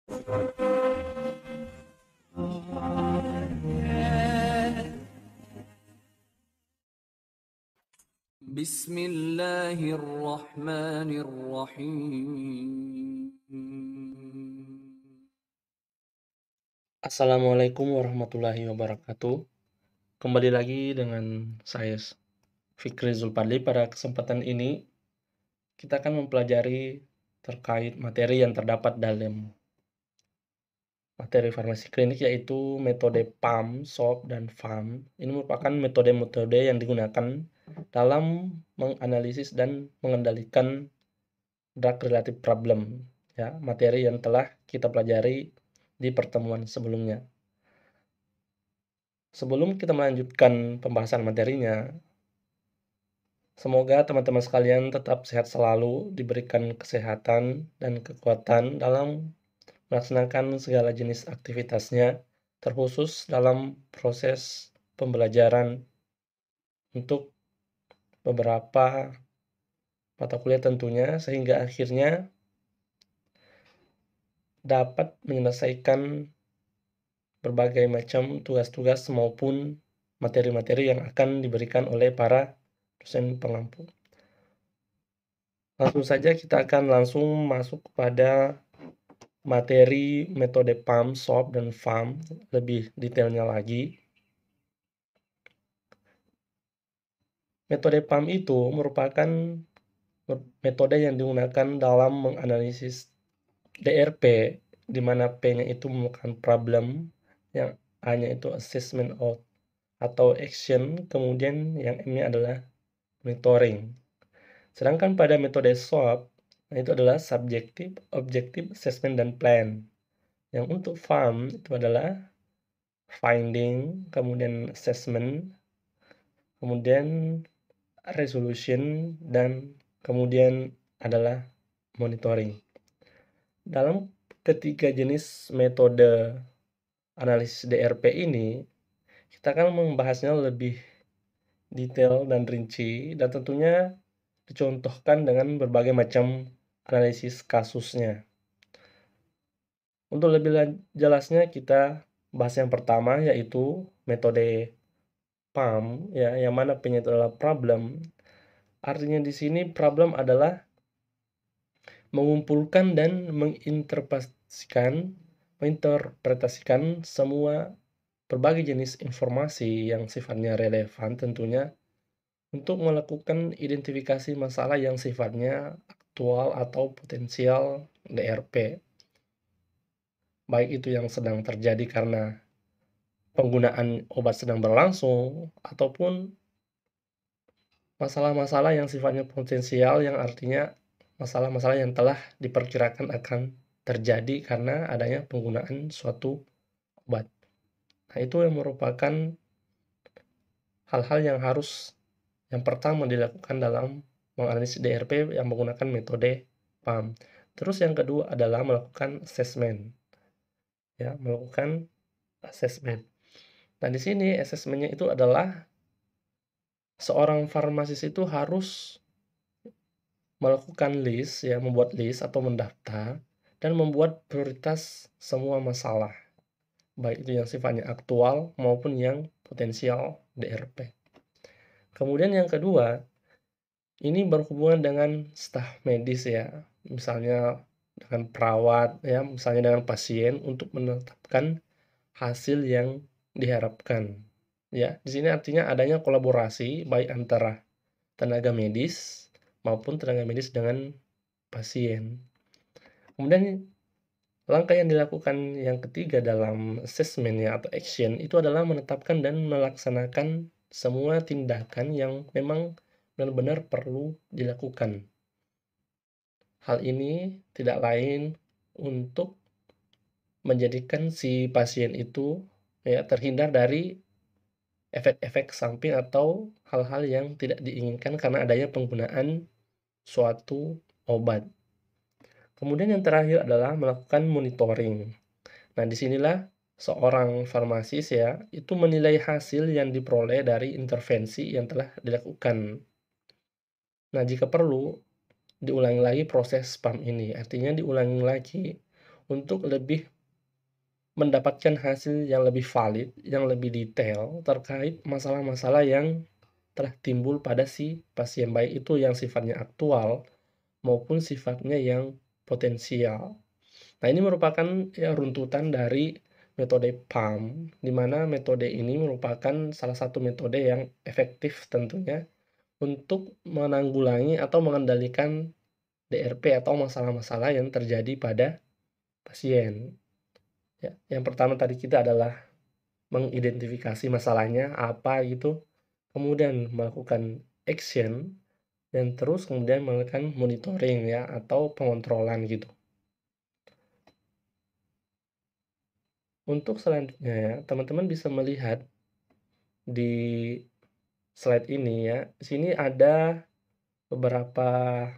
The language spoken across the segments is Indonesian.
Bismillahirrahmanirrahim. Assalamualaikum warahmatullahi wabarakatuh. Kembali lagi dengan saya Fikri Zulpadli. Pada kesempatan ini kita akan mempelajari terkait materi yang terdapat dalam materi farmasi klinik, yaitu metode PAM, SOP, dan FAM. Ini merupakan metode-metode yang digunakan dalam menganalisis dan mengendalikan drug related problem, ya, materi yang telah kita pelajari di pertemuan sebelumnya. Sebelum kita melanjutkan pembahasan materinya, semoga teman-teman sekalian tetap sehat selalu, diberikan kesehatan dan kekuatan dalam melaksanakan segala jenis aktivitasnya, terkhusus dalam proses pembelajaran untuk beberapa mata kuliah tentunya, sehingga akhirnya dapat menyelesaikan berbagai macam tugas-tugas maupun materi-materi yang akan diberikan oleh para dosen pengampu. Langsung saja kita akan langsung masuk kepada materi metode PAM, SOP, dan FAM lebih detailnya lagi. Metode PAM itu merupakan metode yang digunakan dalam menganalisis DRP, di mana P-nya itu merupakan problem, yang A-nya itu assessment of atau action, kemudian yang M-nya adalah monitoring. Sedangkan pada metode SOP, itu adalah subjective, objective, assessment, dan plan. Yang untuk FAM itu adalah finding, kemudian assessment, kemudian resolution, dan kemudian adalah monitoring. Dalam ketiga jenis metode analisis DRP ini, kita akan membahasnya lebih detail dan rinci, dan tentunya dicontohkan dengan berbagai macam analisis kasusnya. Untuk lebih jelasnya kita bahas yang pertama, yaitu metode PAM, ya, yang mana P-nya itu adalah problem. Artinya di sini problem adalah mengumpulkan dan menginterpretasikan semua berbagai jenis informasi yang sifatnya relevan tentunya untuk melakukan identifikasi masalah yang sifatnya aktual atau potensial DRP. Baik itu yang sedang terjadi karena penggunaan obat sedang berlangsung, ataupun masalah-masalah yang sifatnya potensial, yang artinya masalah-masalah yang telah diperkirakan akan terjadi karena adanya penggunaan suatu obat. Nah, itu yang merupakan hal-hal yang harus yang pertama dilakukan dalam menganalisis DRP yang menggunakan metode PAM. Terus yang kedua adalah melakukan assessment. Ya, melakukan assessment. Nah, di sini assessmentnya itu adalah seorang farmasis itu harus melakukan list, ya, membuat list atau mendaftar dan membuat prioritas semua masalah, baik itu yang sifatnya aktual maupun yang potensial DRP. Kemudian yang kedua, ini berhubungan dengan staf medis, ya, misalnya dengan perawat, ya, misalnya dengan pasien, untuk menetapkan hasil yang diharapkan. Ya, di sini artinya adanya kolaborasi baik antara tenaga medis maupun tenaga medis dengan pasien. Kemudian langkah yang dilakukan yang ketiga dalam assessment, ya, atau action, itu adalah menetapkan dan melaksanakan semua tindakan yang memang benar-benar perlu dilakukan. Hal ini tidak lain untuk menjadikan si pasien itu, ya, terhindar dari efek-efek samping atau hal-hal yang tidak diinginkan karena adanya penggunaan suatu obat. Kemudian yang terakhir adalah melakukan monitoring. Nah, disinilah seorang farmasis, ya, itu menilai hasil yang diperoleh dari intervensi yang telah dilakukan. Nah, jika perlu, diulangi lagi proses PAM ini. Artinya diulangi lagi untuk lebih mendapatkan hasil yang lebih valid, yang lebih detail terkait masalah-masalah yang telah timbul pada si pasien, baik itu yang sifatnya aktual maupun sifatnya yang potensial. Nah, ini merupakan ya runtutan dari metode PAM, di mana metode ini merupakan salah satu metode yang efektif tentunya untuk menanggulangi atau mengendalikan DRP atau masalah-masalah yang terjadi pada pasien. Ya, yang pertama tadi kita adalah mengidentifikasi masalahnya apa gitu, kemudian melakukan action, dan terus kemudian melakukan monitoring ya atau pengontrolan gitu. Untuk selanjutnya ya, teman-teman bisa melihat di slide ini ya. Di sini ada beberapa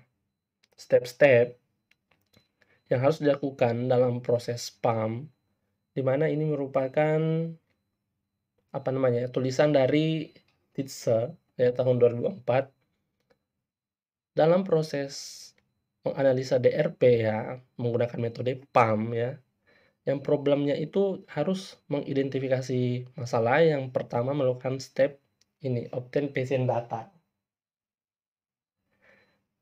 step-step yang harus dilakukan dalam proses PAM, di mana ini merupakan apa namanya, tulisan dari Titze ya tahun 2004 dalam proses menganalisa DRP ya menggunakan metode PAM ya. Yang problemnya itu harus mengidentifikasi masalah. Yang pertama melakukan step ini, obtain patient data.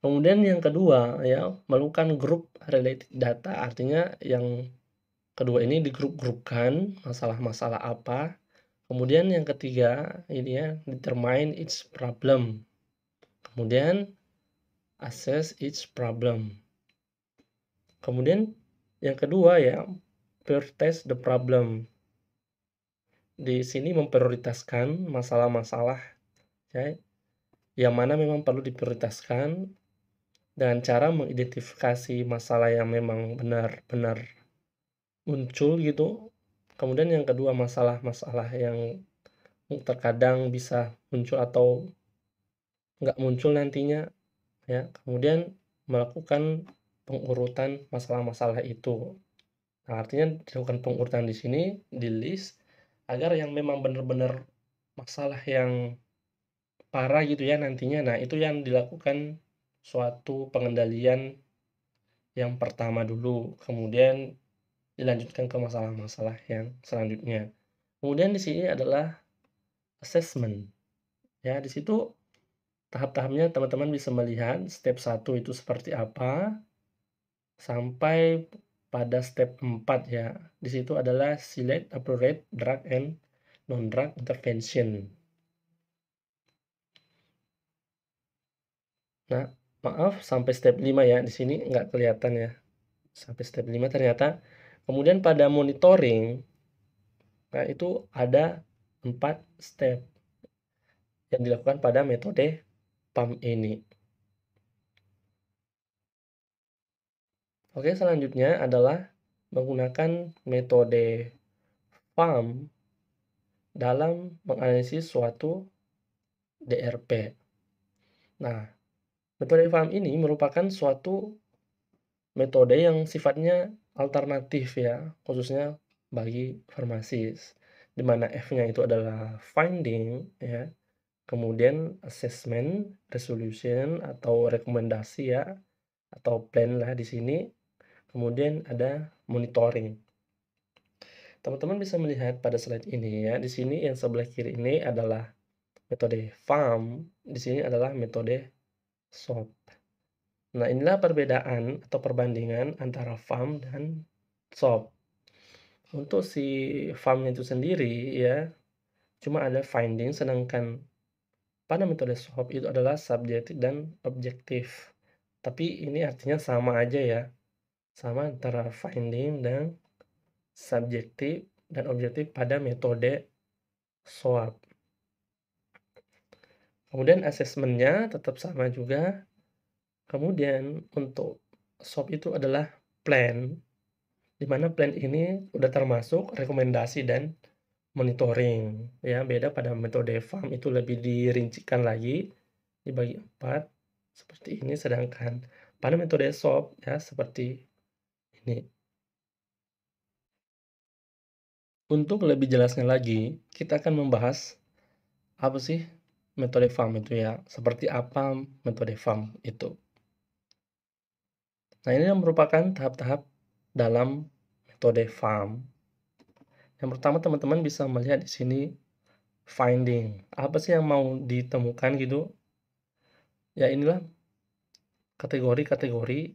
Kemudian yang kedua ya, melakukan group related data, artinya yang kedua ini digrup-grupkan masalah-masalah apa. Kemudian yang ketiga ini ya, determine each problem. Kemudian assess each problem. Kemudian yang kedua ya, prioritize the problem. Di sini memprioritaskan masalah-masalah ya, yang mana memang perlu diprioritaskan dengan cara mengidentifikasi masalah yang memang benar-benar muncul gitu. Kemudian yang kedua masalah-masalah yang terkadang bisa muncul atau nggak muncul nantinya ya. Kemudian melakukan pengurutan masalah-masalah itu. Nah, artinya dilakukan pengurutan di sini, di list, agar yang memang benar-benar masalah yang parah gitu ya nantinya. Nah, itu yang dilakukan suatu pengendalian yang pertama dulu, kemudian dilanjutkan ke masalah-masalah yang selanjutnya. Kemudian di sini adalah assessment. Ya, di situ tahap-tahapnya teman-teman bisa melihat step 1 itu seperti apa sampai pada step 4 ya. Di situ adalah select appropriate drug and non-drug intervention. Nah, maaf sampai step 5 ya. Di sini nggak kelihatan ya. Sampai step 5 ternyata. Kemudian pada monitoring, nah itu ada 4 step yang dilakukan pada metode PAM ini. Oke, selanjutnya adalah menggunakan metode PAM dalam menganalisis suatu DRP. Nah, metode PAM ini merupakan suatu metode yang sifatnya alternatif ya, khususnya bagi farmasis, di mana F-nya itu adalah finding ya, kemudian assessment, resolution atau rekomendasi ya, atau plan lah di sini, kemudian ada monitoring. Teman-teman bisa melihat pada slide ini ya, di sini yang sebelah kiri ini adalah metode FAM, di sini adalah metode SWOT. Nah, inilah perbedaan atau perbandingan antara FAM dan SWOT. Untuk si FAM itu sendiri ya, cuma ada finding, sedangkan pada metode SWOT itu adalah subjektif dan objektif. Tapi ini artinya sama aja ya. Sama antara finding dan subjektif dan objektif pada metode SWOT. Kemudian asesmennya tetap sama juga. Kemudian untuk SWOT itu adalah plan, di mana plan ini udah termasuk rekomendasi dan monitoring. Ya, beda pada metode FAM itu lebih dirincikan lagi, dibagi 4 seperti ini, sedangkan pada metode SWOT ya seperti ini. Untuk lebih jelasnya lagi, kita akan membahas apa sih metode FAM itu ya, seperti apa metode FAM itu. Nah, ini yang merupakan tahap-tahap dalam metode FAM. Yang pertama teman-teman bisa melihat di sini finding. Apa sih yang mau ditemukan gitu? Ya inilah kategori-kategori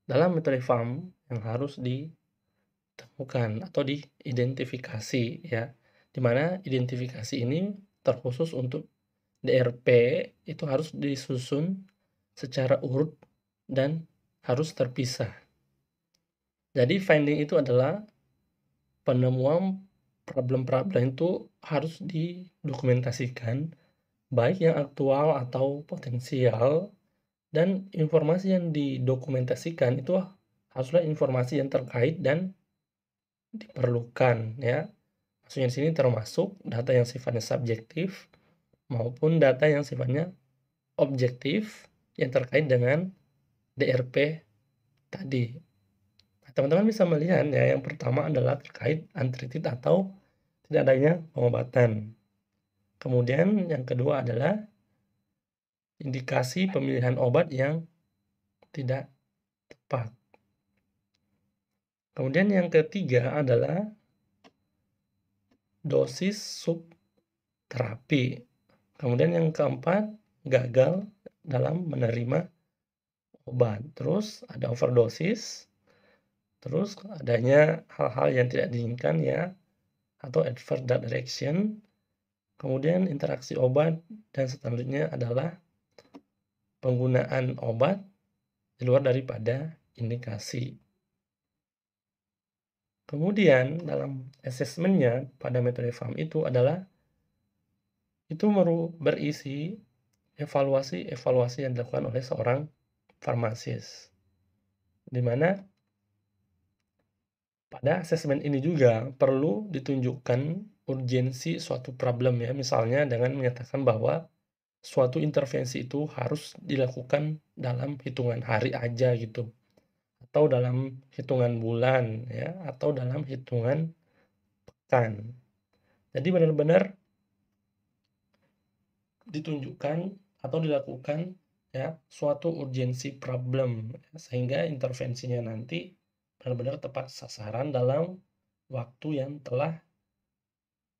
dalam metode FAM yang harus ditemukan atau diidentifikasi ya. Dimana identifikasi ini terkhusus untuk DRP itu harus disusun secara urut dan harus terpisah. Jadi finding itu adalah penemuan problem-problem itu harus didokumentasikan baik yang aktual atau potensial, dan informasi yang didokumentasikan itu haruslah informasi yang terkait dan diperlukan ya. Maksudnya di sini termasuk data yang sifatnya subjektif maupun data yang sifatnya objektif yang terkait dengan DRP tadi. Nah, teman-teman bisa melihat ya, yang pertama adalah terkait untreated atau tidak adanya pengobatan. Kemudian yang kedua adalah indikasi pemilihan obat yang tidak tepat. Kemudian yang ketiga adalah dosis subterapi. Kemudian yang keempat, gagal dalam menerima obat. Terus ada overdosis, terus adanya hal-hal yang tidak diinginkan ya, atau adverse drug reaction. Kemudian interaksi obat, dan selanjutnya adalah penggunaan obat di luar daripada indikasi. Kemudian dalam asesmennya pada metode FAM itu adalah itu berisi evaluasi-evaluasi yang dilakukan oleh seorang farmasis, di mana pada asesmen ini juga perlu ditunjukkan urgensi suatu problem ya, misalnya dengan menyatakan bahwa suatu intervensi itu harus dilakukan dalam hitungan hari aja gitu, atau dalam hitungan bulan ya, atau dalam hitungan pekan. Jadi benar-benar ditunjukkan atau dilakukan ya suatu urgensi problem sehingga intervensinya nanti benar-benar tepat sasaran dalam waktu yang telah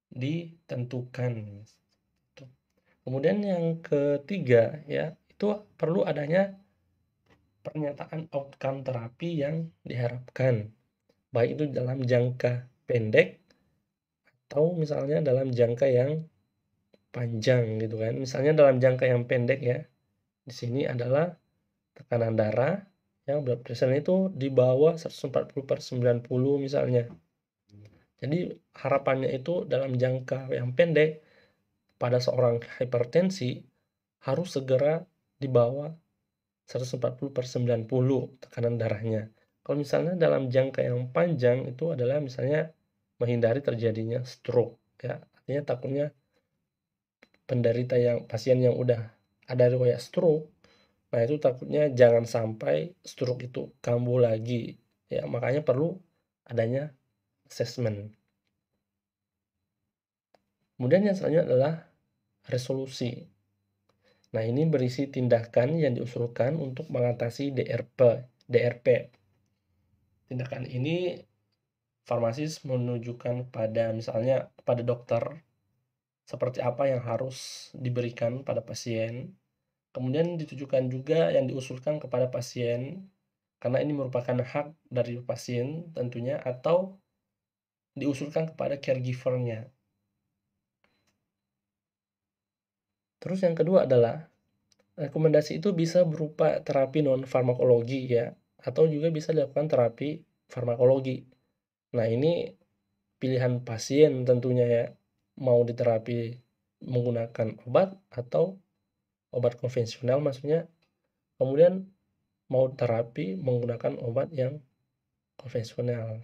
ditentukan. Kemudian yang ketiga ya, itu perlu adanya pernyataan outcome terapi yang diharapkan, baik itu dalam jangka pendek atau misalnya dalam jangka yang panjang gitu kan. Misalnya dalam jangka yang pendek ya, di sini adalah tekanan darah yang blood pressure itu di bawah 140/90 misalnya. Jadi harapannya itu dalam jangka yang pendek pada seorang hipertensi harus segera di bawah 140/90 tekanan darahnya. Kalau misalnya dalam jangka yang panjang itu adalah misalnya menghindari terjadinya stroke ya. Artinya takutnya pasien yang udah ada riwayat stroke, nah itu takutnya jangan sampai stroke itu kambuh lagi ya, makanya perlu adanya assessment. Kemudian yang selanjutnya adalah resolusi. Nah, ini berisi tindakan yang diusulkan untuk mengatasi DRP. Tindakan ini farmasis menunjukkan pada misalnya pada dokter seperti apa yang harus diberikan pada pasien. Kemudian ditujukan juga yang diusulkan kepada pasien karena ini merupakan hak dari pasien tentunya, atau diusulkan kepada caregiver-nya. Terus yang kedua adalah rekomendasi itu bisa berupa terapi non-farmakologi ya, atau juga bisa dilakukan terapi farmakologi. Nah, ini pilihan pasien tentunya ya, mau diterapi menggunakan obat atau obat konvensional maksudnya, kemudian mau terapi menggunakan obat yang konvensional.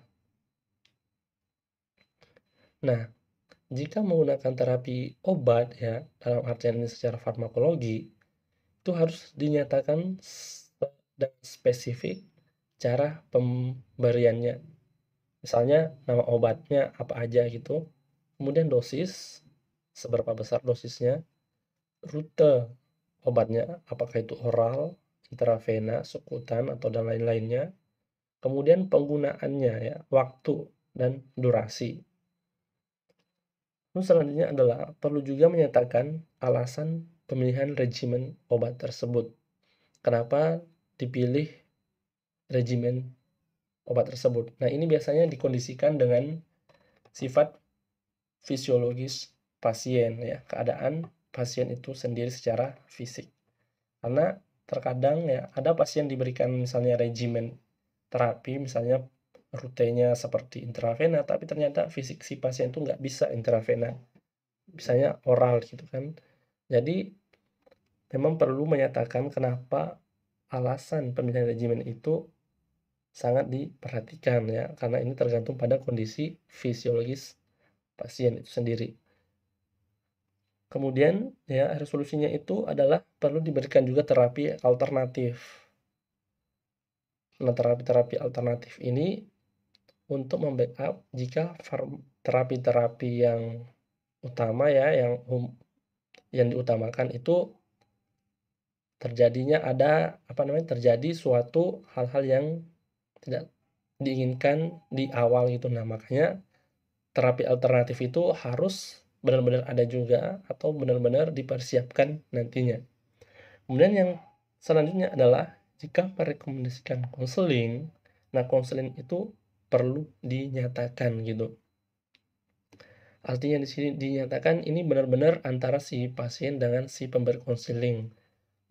Nah, jika menggunakan terapi obat ya, dalam artian ini secara farmakologi, itu harus dinyatakan dan spesifik cara pemberiannya. Misalnya nama obatnya apa aja gitu, kemudian dosis, seberapa besar dosisnya, rute obatnya, apakah itu oral, intravena, subkutan, atau dan lain-lainnya, Kemudian penggunaannya ya, waktu dan durasi. Terus selanjutnya adalah perlu juga menyatakan alasan pemilihan regimen obat tersebut. Kenapa dipilih regimen obat tersebut? Nah, ini biasanya dikondisikan dengan sifat fisiologis pasien ya, keadaan pasien itu sendiri secara fisik. Karena terkadang ya ada pasien diberikan misalnya regimen terapi, misalnya rutenya seperti intravena, tapi ternyata fisik si pasien itu nggak bisa intravena, misalnya oral gitu kan. Jadi memang perlu menyatakan kenapa alasan pemilihan regimen itu sangat diperhatikan ya, karena ini tergantung pada kondisi fisiologis pasien itu sendiri. Kemudian ya resolusinya itu adalah perlu diberikan juga terapi alternatif. Nah, terapi-terapi alternatif ini untuk membackup jika terapi-terapi yang utama ya, yang diutamakan itu terjadi suatu hal-hal yang tidak diinginkan di awal gitu. Nah, makanya terapi alternatif itu harus benar-benar ada juga atau benar-benar dipersiapkan nantinya. Kemudian yang selanjutnya adalah jika merekomendasikan konseling, nah konseling itu perlu dinyatakan gitu. Artinya di sini dinyatakan ini benar-benar antara si pasien dengan si pemberi konseling,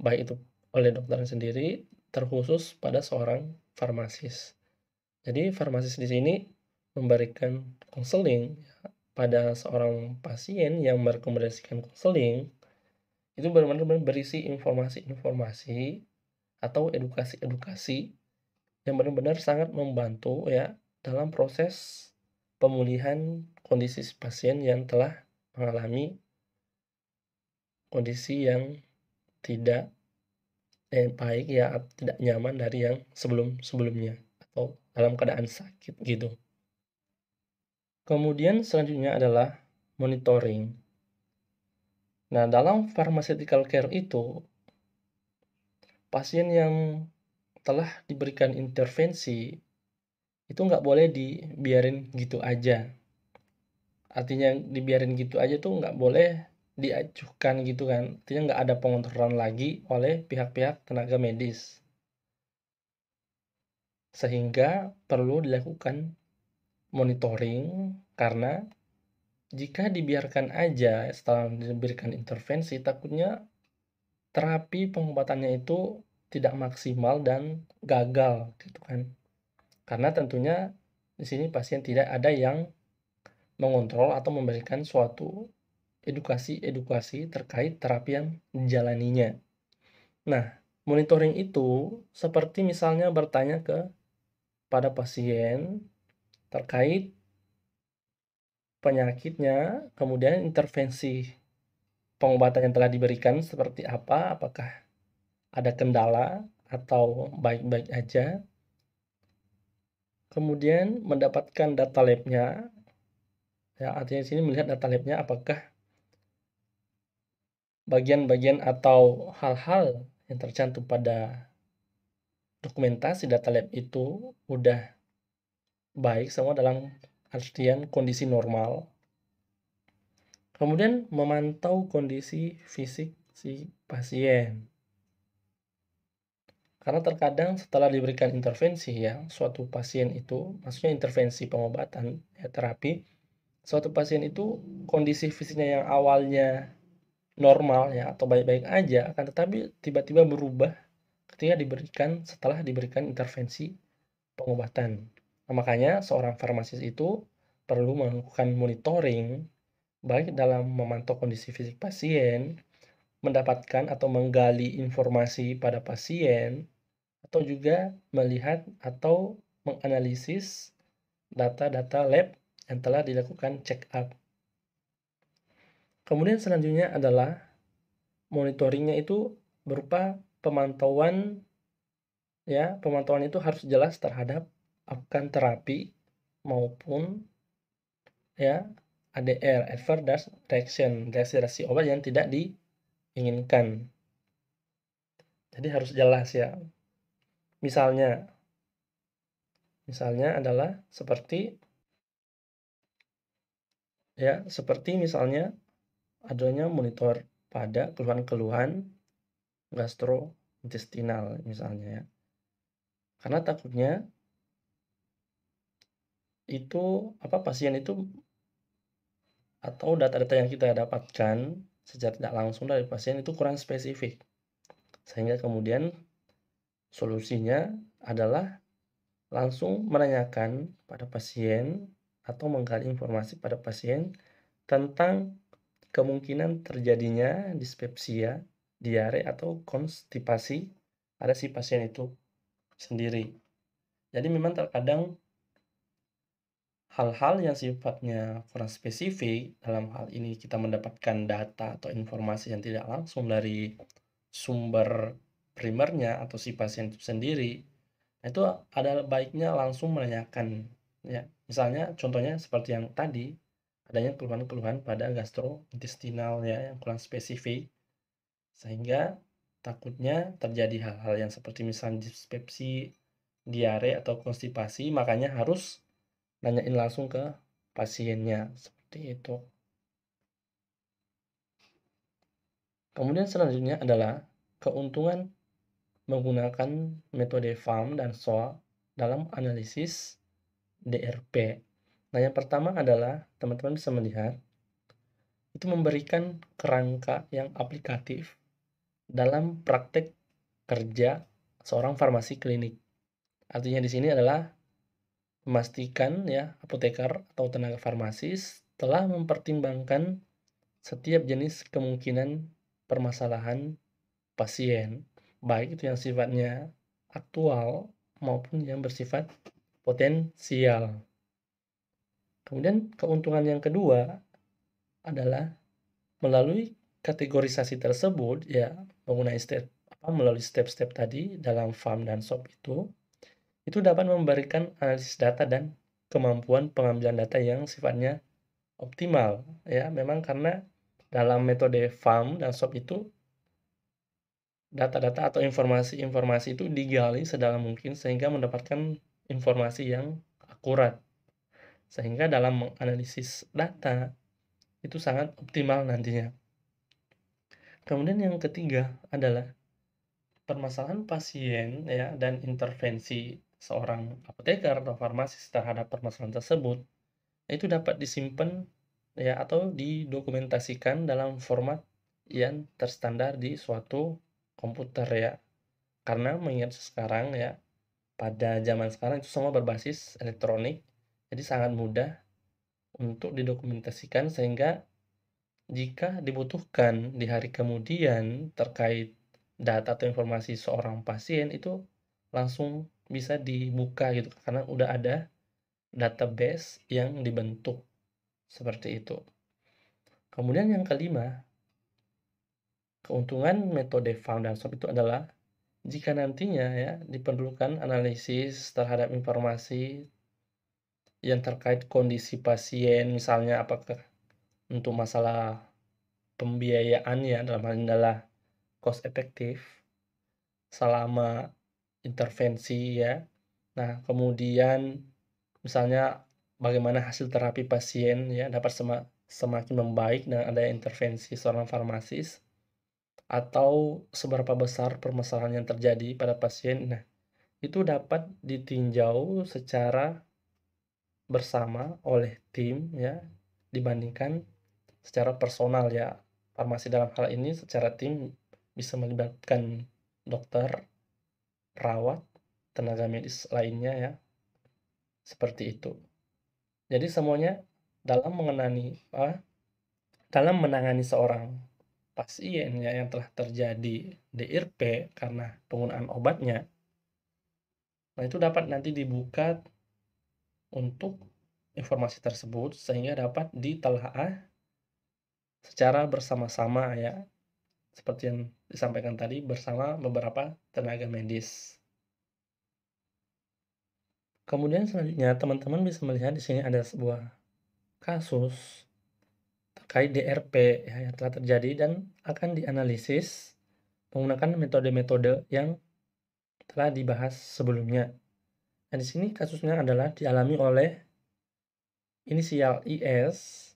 baik itu oleh dokter sendiri, terkhusus pada seorang farmasis. Jadi farmasis di sini memberikan konseling pada seorang pasien yang merekomendasikan konseling itu benar-benar berisi informasi-informasi atau edukasi-edukasi yang benar-benar sangat membantu ya dalam proses pemulihan kondisi pasien yang telah mengalami kondisi yang tidak baik ya, tidak nyaman dari yang sebelum-sebelumnya atau dalam keadaan sakit gitu. Kemudian selanjutnya adalah monitoring. Nah, dalam pharmaceutical care itu, pasien yang telah diberikan intervensi itu nggak boleh dibiarin gitu aja. Artinya dibiarin gitu aja tuh nggak boleh diacuhkan gitu kan. Artinya nggak ada pengontrolan lagi oleh pihak-pihak tenaga medis. Sehingga perlu dilakukan monitoring karena jika dibiarkan aja setelah diberikan intervensi, takutnya terapi pengobatannya itu tidak maksimal dan gagal gitu kan. Karena tentunya di sini pasien tidak ada yang mengontrol atau memberikan suatu edukasi-edukasi terkait terapi yang dijalaninya. Nah, monitoring itu seperti misalnya bertanya pada pasien terkait penyakitnya, kemudian intervensi pengobatan yang telah diberikan seperti apa, apakah ada kendala atau baik-baik aja. Kemudian mendapatkan data labnya, ya artinya di sini melihat data labnya apakah bagian-bagian atau hal-hal yang tercantum pada dokumentasi data lab itu udah baik semua dalam artian kondisi normal. Kemudian memantau kondisi fisik si pasien. Karena terkadang setelah diberikan intervensi ya, suatu pasien itu, maksudnya intervensi pengobatan ya, terapi, suatu pasien itu kondisi fisiknya yang awalnya normal ya atau baik-baik aja, akan tetapi tiba-tiba berubah ketika setelah diberikan intervensi pengobatan. Nah, makanya seorang farmasis itu perlu melakukan monitoring baik dalam memantau kondisi fisik pasien, mendapatkan atau menggali informasi pada pasien, atau juga melihat atau menganalisis data-data lab yang telah dilakukan check up. Kemudian selanjutnya adalah monitoringnya itu berupa pemantauan ya, pemantauan itu harus jelas terhadap akan terapi maupun ya ADR, adverse reaction, reaksi obat yang tidak diinginkan. Jadi harus jelas ya. Misalnya Misalnya adalah seperti misalnya adanya monitor pada keluhan-keluhan gastrointestinal misalnya ya. Karena takutnya itu pasien itu atau data-data yang kita dapatkan secara tidak langsung dari pasien itu kurang spesifik. Sehingga kemudian solusinya adalah langsung menanyakan pada pasien atau menggali informasi pada pasien tentang kemungkinan terjadinya dispepsia, diare, atau konstipasi pada si pasien itu sendiri. Jadi memang terkadang hal-hal yang sifatnya kurang spesifik, dalam hal ini kita mendapatkan data atau informasi yang tidak langsung dari sumber primernya atau si pasien itu sendiri, itu ada baiknya langsung menanyakan ya. Misalnya contohnya seperti yang tadi, adanya keluhan-keluhan pada gastrointestinal ya yang kurang spesifik, sehingga takutnya terjadi hal-hal yang seperti misalnya dispepsi, diare, atau konstipasi, makanya harus nanyain langsung ke pasiennya seperti itu. Kemudian selanjutnya adalah keuntungan menggunakan metode FAM dan SOA dalam analisis DRP. Nah, yang pertama adalah teman-teman bisa melihat itu memberikan kerangka yang aplikatif dalam praktek kerja seorang farmasi klinik. Artinya di sini adalah memastikan ya apoteker atau tenaga farmasis telah mempertimbangkan setiap jenis kemungkinan permasalahan pasien, baik itu yang sifatnya aktual maupun yang bersifat potensial. Kemudian keuntungan yang kedua adalah melalui kategorisasi tersebut ya melalui step-step tadi dalam FAM dan SOP itu dapat memberikan analisis data dan kemampuan pengambilan data yang sifatnya optimal ya. Memang karena dalam metode FAM dan SOP itu data-data atau informasi-informasi itu digali sedalam mungkin sehingga mendapatkan informasi yang akurat. Sehingga dalam menganalisis data itu sangat optimal nantinya. Kemudian yang ketiga adalah permasalahan pasien ya dan intervensi seorang apoteker atau farmasis terhadap permasalahan tersebut itu dapat disimpan ya atau didokumentasikan dalam format yang terstandar di suatu komputer ya. Karena mengingat sekarang ya, pada zaman sekarang itu semua berbasis elektronik, jadi sangat mudah untuk didokumentasikan sehingga jika dibutuhkan di hari kemudian terkait data atau informasi seorang pasien itu langsung bisa dibuka gitu karena udah ada database yang dibentuk seperti itu. Kemudian yang kelima, keuntungan metode FAM dan SOP itu adalah jika nantinya ya diperlukan analisis terhadap informasi yang terkait kondisi pasien, misalnya apakah untuk masalah pembiayaannya dalam hal ini adalah cost efektif selama intervensi ya. Nah, kemudian misalnya bagaimana hasil terapi pasien ya dapat semakin membaik dengan ada intervensi seorang farmasis atau seberapa besar permasalahan yang terjadi pada pasien. Nah, itu dapat ditinjau secara bersama oleh tim ya dibandingkan secara personal ya. Farmasi dalam hal ini secara tim bisa melibatkan dokter, perawat, tenaga medis lainnya ya. Seperti itu. Jadi semuanya dalam menangani seorang pasien ya yang telah terjadi DRP karena penggunaan obatnya. Nah, itu dapat nanti dibuka untuk informasi tersebut sehingga dapat ditelaah secara bersama-sama ya, seperti yang disampaikan tadi bersama beberapa tenaga medis. Kemudian selanjutnya teman-teman bisa melihat di sini ada sebuah kasus terkait DRP ya, yang telah terjadi dan akan dianalisis menggunakan metode-metode yang telah dibahas sebelumnya. Nah, di sini kasusnya adalah dialami oleh inisial IS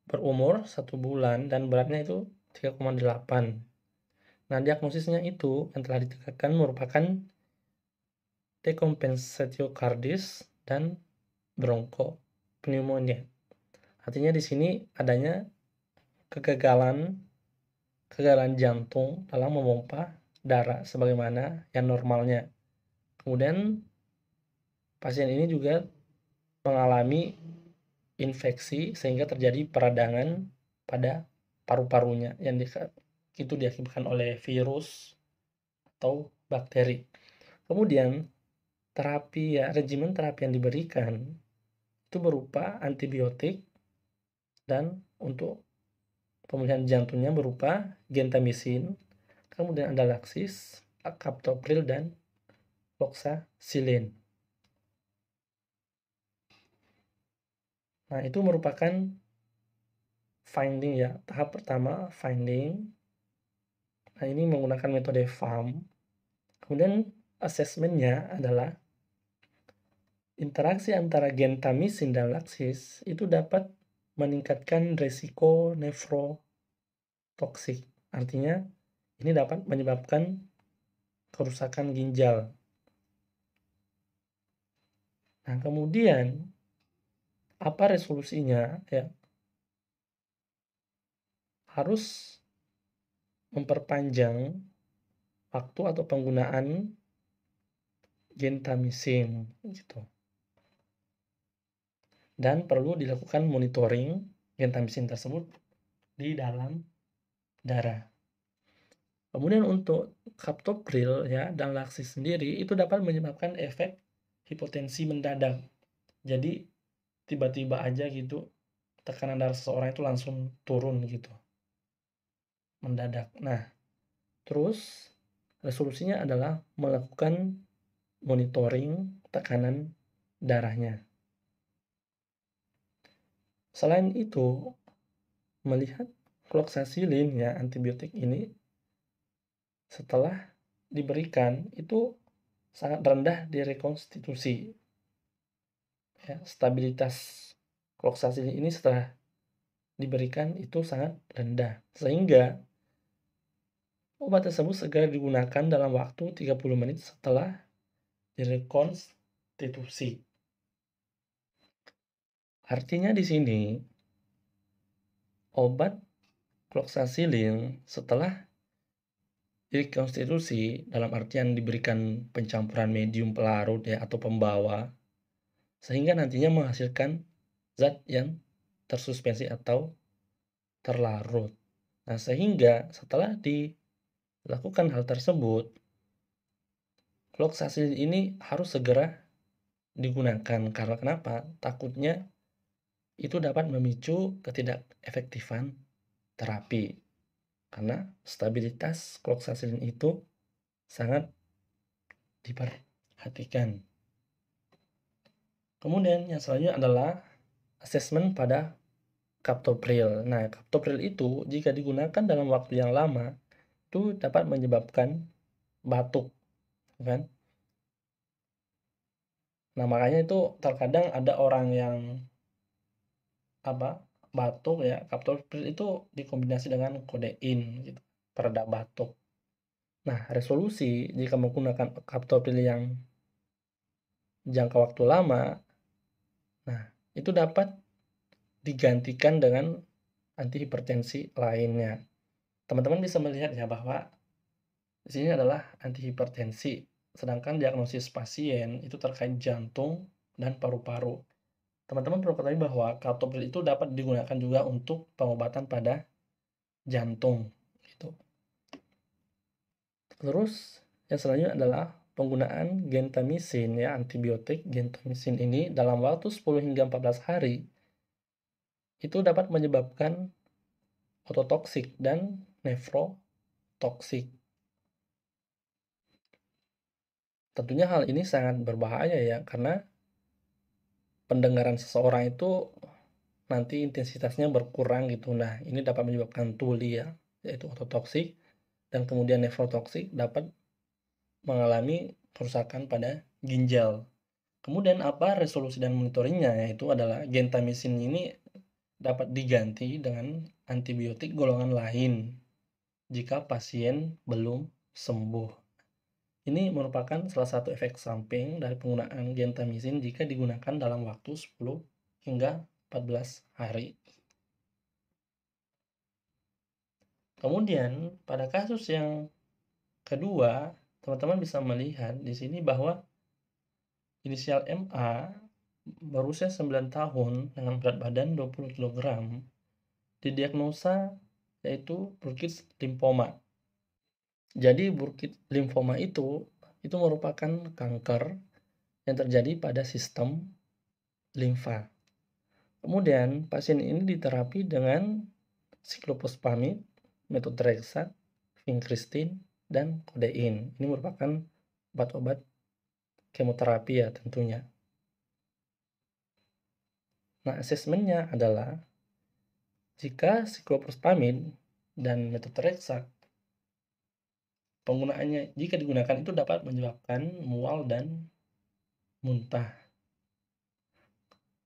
berumur 1 bulan dan beratnya itu 3,8. Nah, diagnosisnya itu yang telah ditegakkan merupakan dekompensatio kardis dan bronkopneumonia. Artinya di sini adanya kegagalan jantung dalam memompa darah sebagaimana yang normalnya. Kemudian pasien ini juga mengalami infeksi sehingga terjadi peradangan pada paru-parunya yang itu diakibatkan oleh virus atau bakteri. Kemudian regimen terapi yang diberikan itu berupa antibiotik dan untuk pemulihan jantungnya berupa gentamisin, kemudian ada laksis, captopril dan fluoxacillin. Nah, itu merupakan finding ya. Tahap pertama finding. Nah, ini menggunakan metode FAM. Kemudian asesmennya adalah interaksi antara gentamisin dan laksis itu dapat meningkatkan resiko nefrotoksik. Artinya ini dapat menyebabkan kerusakan ginjal. Nah, kemudian apa resolusinya ya? Harus memperpanjang waktu atau penggunaan gentamisin gitu. Dan perlu dilakukan monitoring gentamisin tersebut di dalam darah. Kemudian untuk captopril ya dan laksis sendiri itu dapat menyebabkan efek hipotensi mendadak. Jadi tiba-tiba aja gitu tekanan darah seseorang itu langsung turun gitu. Mendadak. Nah, terus resolusinya adalah melakukan monitoring tekanan darahnya. Selain itu, melihat fluoxacillin ya antibiotik ini setelah diberikan itu sangat rendah di rekonstitusi. Ya, stabilitas fluoxacillin ini setelah diberikan itu sangat rendah sehingga obat tersebut segera digunakan dalam waktu 30 menit setelah direkonstitusi. Artinya di sini obat fluoxacillin setelah rekonstitusi dalam artian diberikan pencampuran medium pelarut ya atau pembawa sehingga nantinya menghasilkan zat yang tersuspensi atau terlarut. Nah, sehingga setelah dilakukan hal tersebut, fluoxacillin ini harus segera digunakan karena kenapa? Takutnya itu dapat memicu ketidakefektifan terapi. Karena stabilitas fluoxacillin itu sangat diperhatikan. Kemudian yang selanjutnya adalah asesmen pada captopril. Nah, captopril itu jika digunakan dalam waktu yang lama itu dapat menyebabkan batuk, kan? Nah, makanya itu terkadang ada orang yang batuk ya, captopril itu dikombinasi dengan kodein gitu, peredam batuk. Nah, resolusi jika menggunakan captopril yang jangka waktu lama, nah itu dapat digantikan dengan antihipertensi lainnya. Teman-teman bisa melihat ya bahwa di sini adalah antihipertensi, sedangkan diagnosis pasien itu terkait jantung dan paru-paru. Teman-teman perlu ketahui bahwa captopril itu dapat digunakan juga untuk pengobatan pada jantung gitu. Terus yang selanjutnya adalah penggunaan gentamisin ya, antibiotik gentamisin ini dalam waktu 10 hingga 14 hari itu dapat menyebabkan ototoksik dan nefrotoksik. Tentunya hal ini sangat berbahaya ya karena pendengaran seseorang itu nanti intensitasnya berkurang gitu. Nah, ini dapat menyebabkan tuli ya, yaitu ototoksik dan kemudian nefrotoksik dapat mengalami kerusakan pada ginjal. Kemudian apa resolusi dan monitoringnya, yaitu adalah gentamisin ini dapat diganti dengan antibiotik golongan lain jika pasien belum sembuh. Ini merupakan salah satu efek samping dari penggunaan gentamisin jika digunakan dalam waktu 10 hingga 14 hari. Kemudian pada kasus yang kedua, teman-teman bisa melihat di sini bahwa inisial MA berusia 9 tahun dengan berat badan 20 kg didiagnosa yaitu Burkitt's lymphoma. Jadi Burkitt lymphoma itu merupakan kanker yang terjadi pada sistem limfa. Kemudian pasien ini diterapi dengan siklophosphamid, methotrexate, vincristine, dan kodein. Ini merupakan obat-obat kemoterapi ya tentunya. Nah, asesmennya adalah jika siklophosphamid dan methotrexate penggunaannya jika digunakan itu dapat menyebabkan mual dan muntah.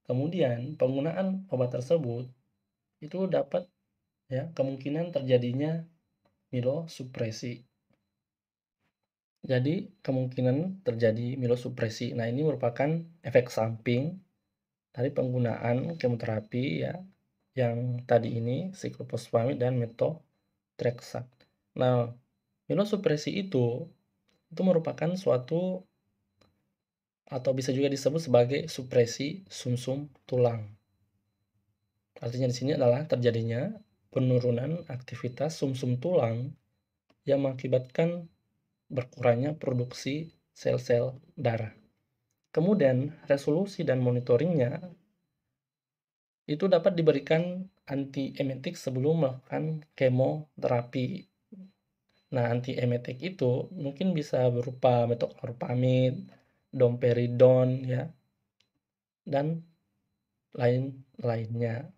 Kemudian penggunaan obat tersebut itu dapat ya kemungkinan terjadinya mielosupresi. Jadi kemungkinan terjadi mielosupresi. Nah, ini merupakan efek samping dari penggunaan kemoterapi ya yang tadi ini siklophosphamid dan methotrexate. Nah, mielosupresi itu merupakan suatu atau bisa juga disebut sebagai supresi sumsum tulang. Artinya di sini adalah terjadinya penurunan aktivitas sumsum tulang yang mengakibatkan berkurangnya produksi sel-sel darah. Kemudian resolusi dan monitoringnya itu dapat diberikan antiemetik sebelum melakukan kemoterapi. Nah, antiemetik itu mungkin bisa berupa metoclopramid, domperidon ya, dan lain-lainnya.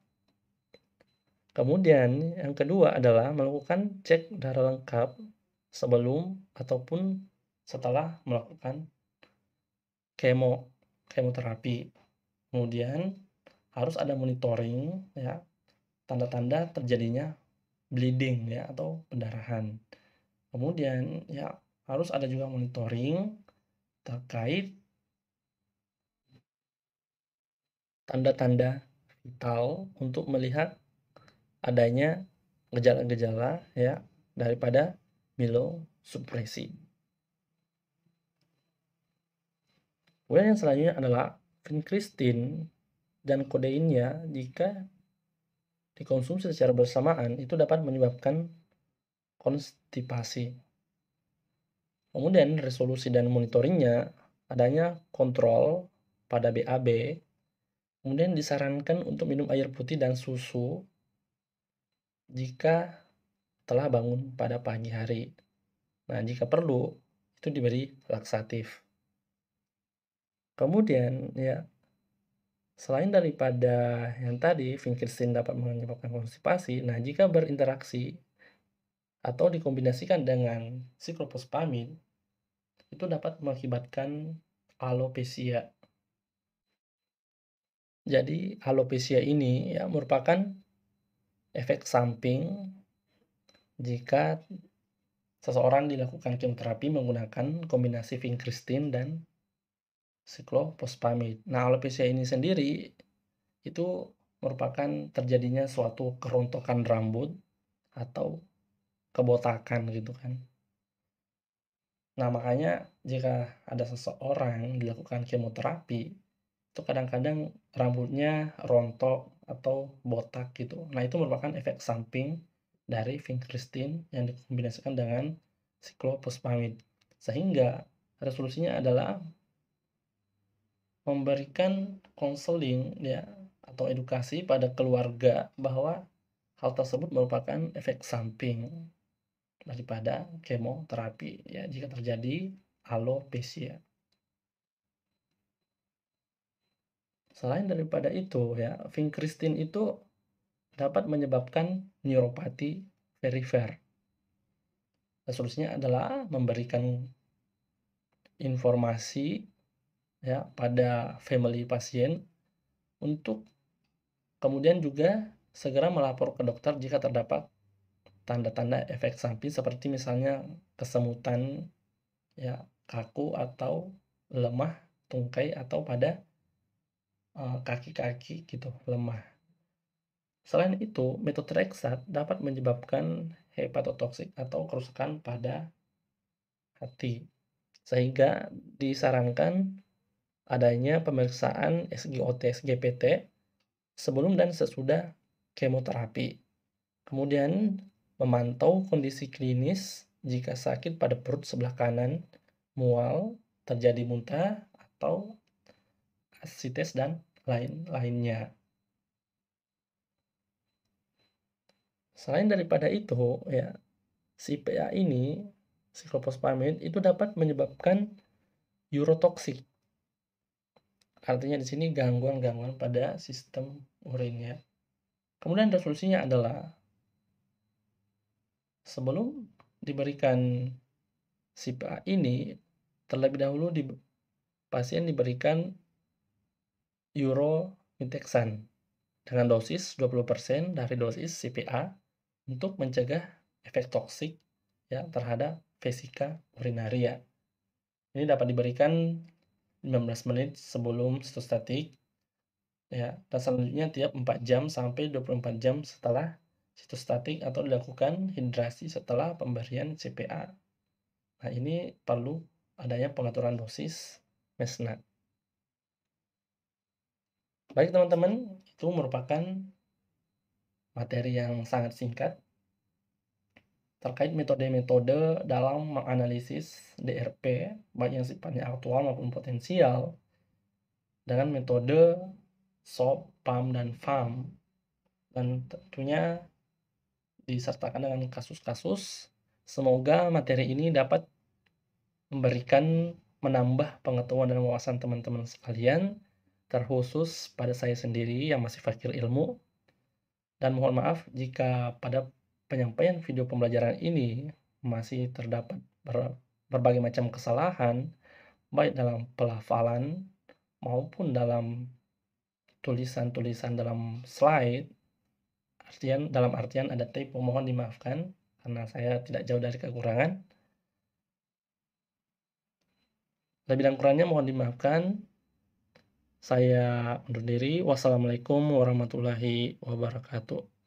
Kemudian yang kedua adalah melakukan cek darah lengkap sebelum ataupun setelah melakukan kemoterapi. Kemudian harus ada monitoring ya, tanda-tanda terjadinya bleeding ya atau pendarahan. Kemudian ya harus ada juga monitoring terkait tanda-tanda vital untuk melihat adanya gejala-gejala ya daripada mielosupresi. Kemudian yang selanjutnya adalah vincristine dan kodeinnya jika dikonsumsi secara bersamaan itu dapat menyebabkan konstipasi. Kemudian resolusi dan monitoringnya adanya kontrol pada BAB. Kemudian disarankan untuk minum air putih dan susu jika telah bangun pada pagi hari. Nah, jika perlu itu diberi laksatif. Kemudian ya selain daripada yang tadi vincristine dapat menyebabkan konstipasi, nah jika berinteraksi atau dikombinasikan dengan siklophosphamid itu dapat mengakibatkan alopecia. Jadi alopecia ini ya merupakan efek samping jika seseorang dilakukan kemoterapi menggunakan kombinasi vincristine dan siklophosphamid. Nah, alopecia ini sendiri itu merupakan terjadinya suatu kerontokan rambut atau kebotakan gitu kan. Nah, makanya jika ada seseorang dilakukan kemoterapi itu kadang-kadang rambutnya rontok atau botak gitu. Nah, itu merupakan efek samping dari vincristine yang dikombinasikan dengan siklophosphamid. Sehingga resolusinya adalah memberikan konseling ya atau edukasi pada keluarga bahwa hal tersebut merupakan efek samping daripada kemoterapi ya jika terjadi alopecia. Selain daripada itu ya, vincristine itu dapat menyebabkan neuropati perifer. Resolusinya adalah memberikan informasi ya pada family pasien untuk kemudian juga segera melapor ke dokter jika terdapat tanda-tanda efek samping seperti misalnya kesemutan, ya, kaku atau lemah, tungkai atau pada kaki-kaki gitu, lemah. Selain itu, methotrexate dapat menyebabkan hepatotoksik atau kerusakan pada hati, sehingga disarankan adanya pemeriksaan SGOT, SGPT sebelum dan sesudah kemoterapi. Kemudian memantau kondisi klinis jika sakit pada perut sebelah kanan, mual, terjadi muntah, atau asites dan lain-lainnya. Selain daripada itu, ya, si PA ini, siklophosphamide itu dapat menyebabkan urotoksik. Artinya di sini gangguan-gangguan pada sistem urinnya. Kemudian resolusinya adalah sebelum diberikan si PA ini, terlebih dahulu pasien diberikan Uromitoxan dengan dosis 20% dari dosis CPA untuk mencegah efek toksik, ya, terhadap vesika urinaria. Ini dapat diberikan 15 menit sebelum sitostatik, ya, dan selanjutnya tiap 4 jam sampai 24 jam setelah sitostatik atau dilakukan hidrasi setelah pemberian CPA. Nah, ini perlu adanya pengaturan dosis mesnat. Baik teman-teman, itu merupakan materi yang sangat singkat terkait metode-metode dalam menganalisis DRP, baik yang sifatnya aktual maupun potensial, dengan metode SOP, PAM, dan FAM, dan tentunya disertakan dengan kasus-kasus. Semoga materi ini dapat menambah pengetahuan dan wawasan teman-teman sekalian, terkhusus pada saya sendiri yang masih fakir ilmu. Dan mohon maaf jika pada penyampaian video pembelajaran ini masih terdapat berbagai macam kesalahan, baik dalam pelafalan maupun dalam tulisan-tulisan dalam slide. Dalam artian ada typo, mohon dimaafkan karena saya tidak jauh dari kekurangan. Lebih dan kurangnya mohon dimaafkan. Saya undur diri. Wassalamualaikum warahmatullahi wabarakatuh.